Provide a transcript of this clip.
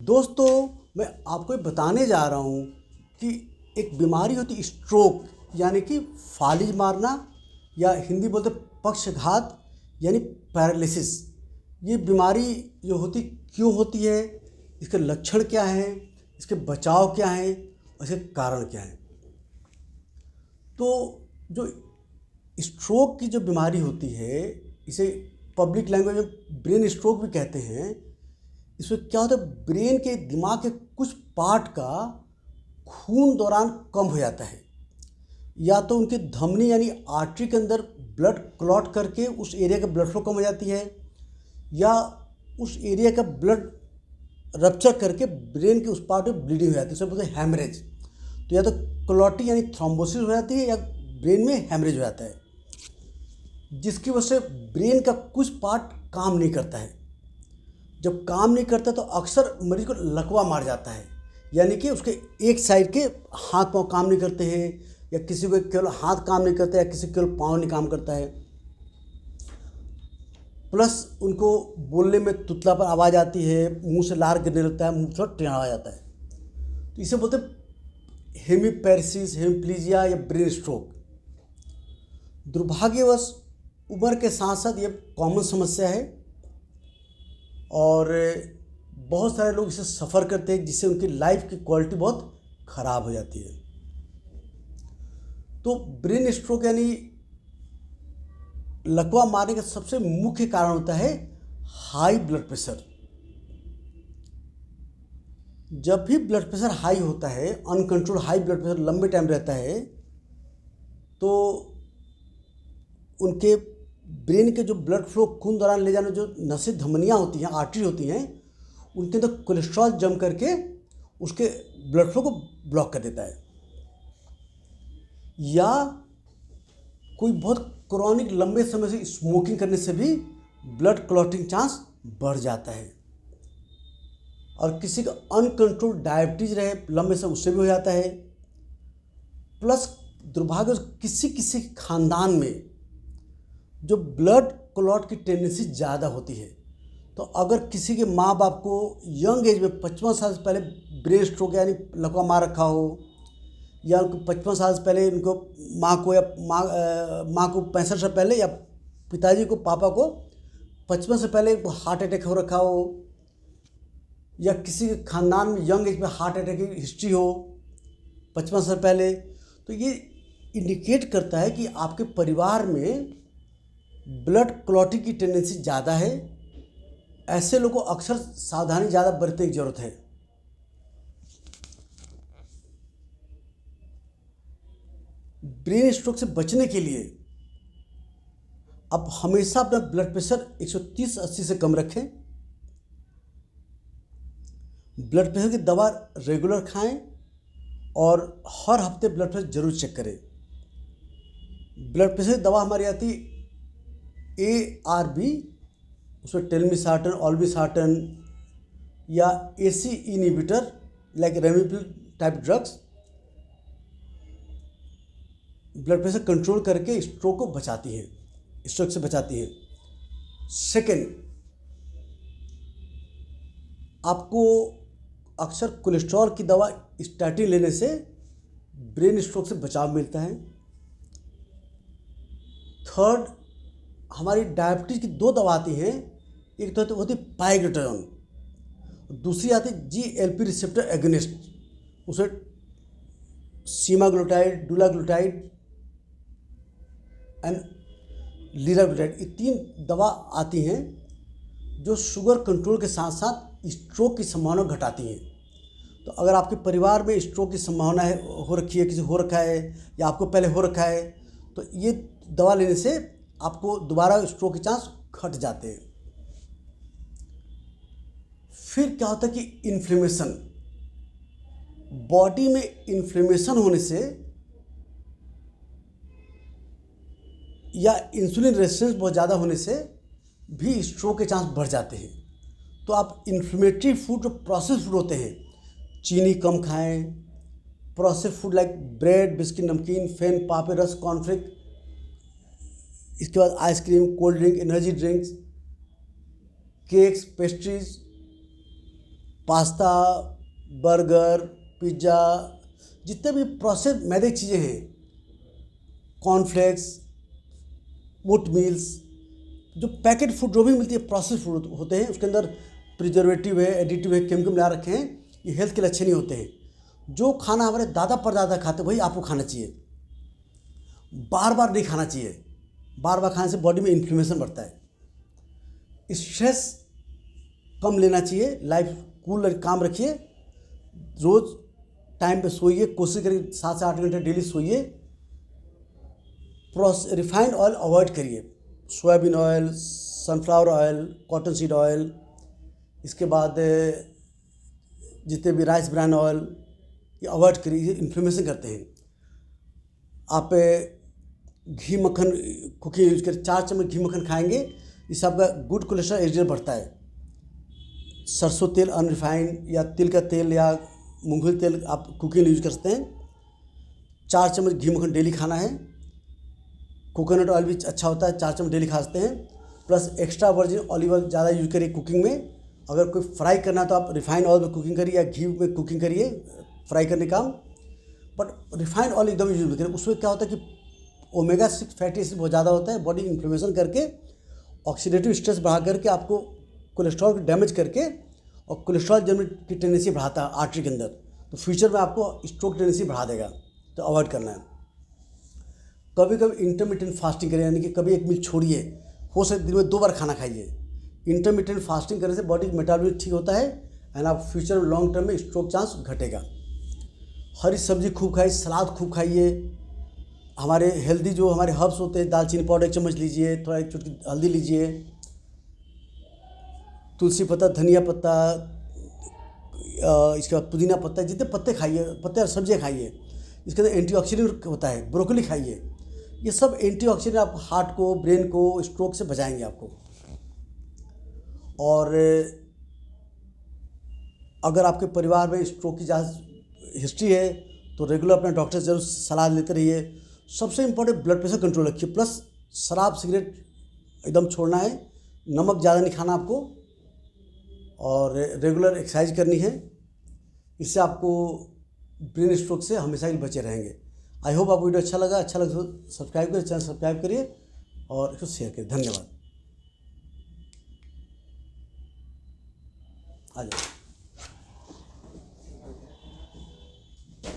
दोस्तों, मैं आपको ये बताने जा रहा हूँ कि एक बीमारी होती है स्ट्रोक, यानी कि फालिज मारना, या हिंदी बोलते पक्षघात यानी पैरालिसिस। ये बीमारी जो होती क्यों होती है, इसके लक्षण क्या हैं, इसके बचाव क्या हैं और इसके कारण क्या हैं। तो जो स्ट्रोक की जो बीमारी होती है, इसे पब्लिक लैंग्वेज में ब्रेन स्ट्रोक भी कहते हैं। इसमें क्या होता है, ब्रेन के दिमाग के कुछ पार्ट का खून दौरान कम हो जाता है, या तो उनकी धमनी यानी आर्टरी के अंदर ब्लड क्लॉट करके उस एरिया का ब्लड फ्लो कम हो जाती है, या उस एरिया का ब्लड रप्चर करके ब्रेन के उस पार्ट में ब्लीडिंग हो जाती है, उसे बोलते हैं हैमरेज। तो या तो क्लॉटिंग यानी थ्रोम्बोसिस हो जाती है, या ब्रेन में हैमरेज हो जाता है, जिसकी वजह से ब्रेन का कुछ पार्ट काम नहीं करता है। जब काम नहीं करता तो अक्सर मरीज को लकवा मार जाता है, यानी कि उसके एक साइड के हाथ पांव काम नहीं करते हैं, या किसी को केवल हाथ काम नहीं करता है, या किसी को केवल पाँव नहीं काम करता है। प्लस उनको बोलने में तुतला पर आवाज़ आती है, मुंह से लार गिरने लगता है, मुंह थोड़ा टेढ़ा आ जाता है। तो इसे बोलते हैं हेमीपैरेसिस, हेमीप्लीजिया या ब्रेन स्ट्रोक। दुर्भाग्यवश उम्र के साथ साथ ये कॉमन समस्या है और बहुत सारे लोग इसे सफ़र करते हैं, जिससे उनकी लाइफ की क्वालिटी बहुत ख़राब हो जाती है। तो ब्रेन स्ट्रोक यानी लकवा मारने का सबसे मुख्य कारण होता है हाई ब्लड प्रेशर। जब भी ब्लड प्रेशर हाई होता है, अनकंट्रोल हाई ब्लड प्रेशर लंबे टाइम रहता है, तो उनके ब्रेन के जो ब्लड फ्लो खून दौरान ले जाने जो नसें धमनियाँ होती हैं, आर्टरी होती हैं, उनके अंदर कोलेस्ट्रॉल जम करके उसके ब्लड फ्लो को ब्लॉक कर देता है। या कोई बहुत क्रॉनिक लंबे समय से स्मोकिंग करने से भी ब्लड क्लॉटिंग चांस बढ़ जाता है। और किसी का अनकंट्रोल डायबिटीज रहे लंबे समय, उससे भी हो जाता है। प्लस दुर्भाग्य किसी किसी खानदान में जो ब्लड क्लॉट की टेंडेंसी ज़्यादा होती है, तो अगर किसी के माँ बाप को यंग एज में 55 साल से पहले ब्रेन स्ट्रोक यानी लकवा मार रखा हो, या उनको 55 साल से पहले उनको माँ को या माँ को 65 से पहले, या पिताजी को पापा को 55 से पहले हार्ट अटैक हो रखा हो, या किसी खानदान में यंग एज में हार्ट अटैक की हिस्ट्री हो 55 से पहले, तो ये इंडिकेट करता है कि आपके परिवार में ब्लड क्लॉटिंग की टेंडेंसी ज़्यादा है। ऐसे लोगों को अक्सर सावधानी ज़्यादा बरतने की ज़रूरत है। ब्रेन स्ट्रोक से बचने के लिए आप हमेशा अपना ब्लड प्रेशर 130/80 से कम रखें। ब्लड प्रेशर की दवा रेगुलर खाएं और हर हफ्ते ब्लड प्रेशर जरूर चेक करें। ब्लड प्रेशर की दवा हमारी आती ARB, उसमें टेलमिसार्टन, ऑल्बिसार्टन या AC inhibitor like ramipril type drugs blood pressure control करके स्ट्रोक को बचाती हैं, स्ट्रोक से बचाती हैं। सेकेंड, आपको अक्सर कोलेस्ट्रॉल की दवा स्टैटिन लेने से ब्रेन स्ट्रोक से बचाव मिलता है। थर्ड, हमारी डायबिटीज़ की 2 दवा आती हैं, एक तो होती है पाइग्लूटाथोन, दूसरी आती है GLP रिसेप्टर एगोनिस्ट, उसे सीमाग्लूटाइड, डुलाग्लूटाइड एंड लीराग्लूटाइड, ये 3 दवा आती हैं जो शुगर कंट्रोल के साथ साथ स्ट्रोक की संभावना घटाती हैं। तो अगर आपके परिवार में स्ट्रोक की संभावना है, हो रखी है, किसी हो रखा है या आपको पहले हो रखा है, तो ये दवा लेने से आपको दोबारा स्ट्रोक के चांस घट जाते हैं। फिर क्या होता है कि इन्फ्लेमेशन, बॉडी में इन्फ्लेमेशन होने से या इंसुलिन रेजिस्टेंस बहुत ज़्यादा होने से भी स्ट्रोक के चांस बढ़ जाते हैं। तो आप इन्फ्लेमेटरी फूड, जो प्रोसेस फूड होते हैं, चीनी कम खाएं। Process food like bread, biscuit, नमकीन, फेन, पापे, रस, कॉर्नफ्लेक्स, इसके बाद ice cream, cold drink, energy drinks, cakes, pastries, pasta, burger, pizza, जितने भी प्रोसेस मैदे की चीज़ें हैं, कॉर्नफ्लेक्स, ओट मील्स, जो पैकेट फूड जो भी मिलती है प्रोसेस फूड होते हैं, उसके अंदर प्रिजर्वेटिव है, एडिटिव है, केमिकल मिला रखे हैं, ये हेल्थ के लिए अच्छे नहीं होते हैं। जो खाना हमारे दादा परदादा खाते वही आपको खाना चाहिए, बार बार नहीं खाना चाहिए। बार बार खाने से बॉडी में इन्फ्लेमेशन बढ़ता है। स्ट्रेस कम लेना चाहिए, लाइफ कूल काम रखिए, रोज़ टाइम पे सोइए, कोशिश करिए 7 से 8 घंटे डेली सोइए। रिफाइंड ऑयल अवॉइड करिए, soybean oil, sunflower oil, cotton seed oil, इसके बाद जितने भी राइस ब्रान ऑयल, ये अवॉइड करिए, ये इन्फ्लेमेशन करते हैं। आप घी मक्खन कुकिंग यूज करें, 4 चम्मच घी मक्खन खाएंगे, इससे आपका गुड कोलेस्ट्रॉल एचडीएल बढ़ता है। सरसों तेल अनरिफाइंड या तिल का तेल या मूंगफली तेल आप कुकिंग यूज कर सकते हैं। 4 चम्मच घी मक्खन डेली खाना है। कोकोनट ऑयल भी अच्छा होता है, 4 चम्मच डेली खा सकते हैं। Plus extra virgin olive oil ज़्यादा यूज करिए कुकिंग में। अगर कोई फ्राई करना है तो आप रिफाइंड ऑयल में कुकिंग करिए या घी में कुकिंग करिए, फ्राई करने का। बट रिफाइंड ऑयल एकदम यूज करें। उसमें क्या होता है कि ओमेगा 6 फैटी एसिड बहुत ज़्यादा होता है, बॉडी इन्फ्लेमेशन करके ऑक्सीडेटिव स्ट्रेस बढ़ा करके आपको कोलेस्ट्रॉल को डैमेज करके और कोलेस्ट्रॉल जनरेट की टेंडेंसी बढ़ाता है आर्टरी के अंदर, तो फ्यूचर में आपको स्ट्रोक टेंडेंसी बढ़ा देगा, तो अवॉइड करना है। कभी कभी इंटरमिटेंट फास्टिंग करें, यानी कि कभी एक मील छोड़िए, हो सकता है दिन में 2 बार खाना खाइए। इंटरमिटेंट फास्टिंग करने से बॉडी मेटाबॉलिज्म ठीक होता है एंड आप फ्यूचर में लॉन्ग टर्म में स्ट्रोक चांस घटेगा। हरी सब्जी खूब खाइए, सलाद खूब खाइए। हमारे हेल्दी जो हमारे हर्ब्स होते हैं, दालचीनी पाउडर 1 चम्मच लीजिए, थोड़ा 1 चुटकी हल्दी लीजिए, तुलसी पत्ता, धनिया पत्ता, इसके बाद पुदीना पत्ता, जितने पत्ते खाइए, पत्ते और सब्जियाँ खाइए। इसके अंदर एंटीऑक्सीडेंट होता है, ब्रोकली खाइए। ये सब एंटीऑक्सीडेंट आप हार्ट को, ब्रेन को स्ट्रोक से बचाएंगे आपको। और अगर आपके परिवार में स्ट्रोक की ज़्यादा हिस्ट्री है तो रेगुलर अपने डॉक्टर से जरूर सलाह लेते रहिए। सबसे इम्पोर्टेंट ब्लड प्रेशर कंट्रोल रखिए, प्लस शराब सिगरेट एकदम छोड़ना है, नमक ज़्यादा नहीं खाना आपको, और रेगुलर एक्सरसाइज करनी है। इससे आपको ब्रेन स्ट्रोक से हमेशा ही बचे रहेंगे। आई होप आपको वीडियो अच्छा लगा तो सब्सक्राइब करिए, चैनल सब्सक्राइब करिए और इसको शेयर करिए। धन्यवाद। आ जाओ।